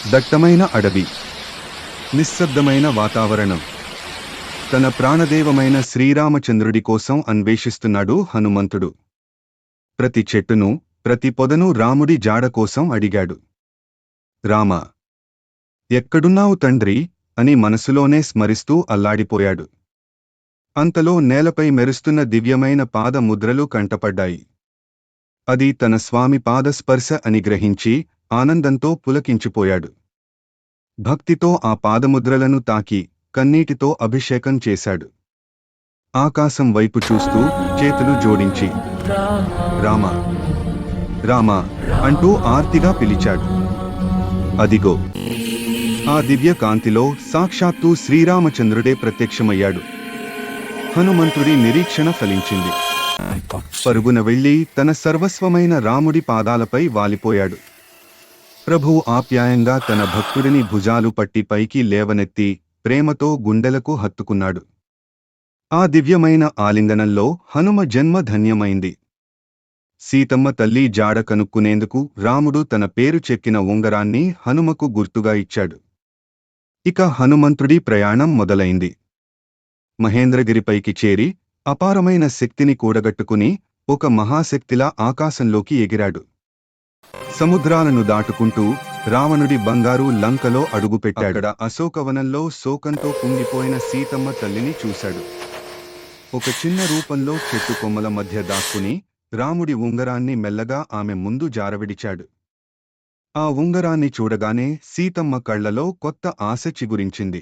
దట్టమైన అడవి, నిశ్శబ్దమైన వాతావరణం. తన ప్రాణదేవమైన శ్రీరామచంద్రుడి కోసం అన్వేషిస్తున్నాడు హనుమంతుడు. ప్రతి చెట్టును, ప్రతి పొదను రాముడి జాడ కోసం అడిగాడు. రామా, ఎక్కడున్నావు తండ్రి అని మనసులోనే స్మరిస్తూ అల్లాడిపోయాడు. అంతలో నేలపై మెరుస్తున్న దివ్యమైన పాద ముద్రలు కంటపడ్డాయి. అది తన స్వామి పాదస్పర్శ అని గ్రహించి ఆనందంతో పులకించిపోయాడు. భక్తితో ఆ పాదముద్రలను తాకి కన్నీటితో అభిషేకం చేశాడు. ఆకాశం వైపు చూస్తూ చేతులు జోడించి రామా, రామా అంటూ ఆర్తిగా పిలిచాడు. అదిగో, ఆ దివ్య కాంతిలో సాక్షాత్తు శ్రీరామచంద్రుడే ప్రత్యక్షమయ్యాడు. హనుమంతుడి నిరీక్షణ ఫలించింది. పరుగున వెళ్లి తన సర్వస్వమైన రాముడి పాదాలపై వాలిపోయాడు. ప్రభువు ఆప్యాయంగా తన భక్తుడిని భుజాలు పట్టి పైకి లేవనెత్తి ప్రేమతో గుండెలకు హత్తుకున్నాడు. ఆ దివ్యమైన ఆలింగనంలో హనుమ జన్మ ధన్యమైంది. సీతమ్మ తల్లి జాడ కనుక్కునేందుకు రాముడు తన పేరు చెక్కిన ఉంగరాన్ని హనుమకు గుర్తుగా ఇచ్చాడు. ఇక హనుమంతుడి ప్రయాణం మొదలైంది. మహేంద్రగిరిపైకి చేరి అపారమైన శక్తిని కూడగట్టుకుని ఒక మహాశక్తిలా ఆకాశంలోకి ఎగిరాడు. సముద్రాలను దాటుకుంటూ రావణుడి బంగారు లంకలో అడుగుపెట్టాడ. అశోకవనంలో శోకంతో కుంగిపోయిన సీతమ్మ తల్లిని చూశాడు. ఒక చిన్న రూపంలో చెట్టు కొమ్మల మధ్య దాక్కుని రాముడి ఉంగరాన్ని మెల్లగా ఆమె ముందు జారవిడిచాడు. ఆ ఉంగరాన్ని చూడగానే సీతమ్మ కళ్లలో కొత్త ఆశ చిగురించింది.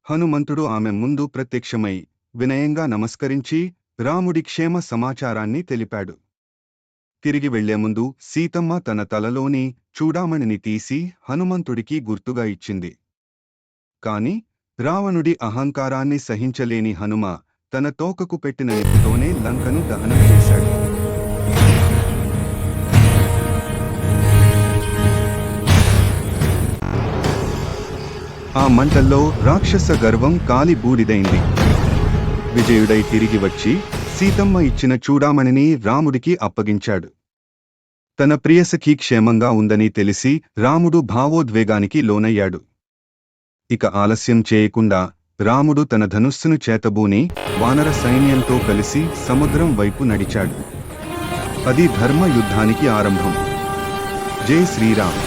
హనుమంతుడు ఆమె ముందు ప్రత్యక్షమై వినయంగా నమస్కరించి రాముడి క్షేమ సమాచారాన్ని తెలిపాడు. తిరిగి వెళ్లే ముందు సీతమ్మ తన తలలోని చూడామణిని తీసి హనుమంతుడికి గుర్తుగా ఇచ్చింది. కాని రావణుడి అహంకారాన్ని సహించలేని హనుమ తన తోకకు పెట్టిన నిప్పుతోనే లంకను దహనం చేశాడు. ఆ మంటల్లో రాక్షస గర్వం కాలి బూడిదైంది. విజయుడై తిరిగి వచ్చి సీతమ్మ ఇచ్చిన చూడామణిని రాముడికి అప్పగించాడు. తన ప్రియసఖి క్షేమంగా ఉందని తెలిసి రాముడు భావోద్వేగానికి లోనయ్యాడు. ఇక ఆలస్యం చేయకుండా రాముడు తన ధనుస్సును చేతబూని వానర సైన్యంతో కలిసి సముద్రం వైపు నడిచాడు. అది ధర్మ యుద్ధానికి ఆరంభం. జై శ్రీరామ్.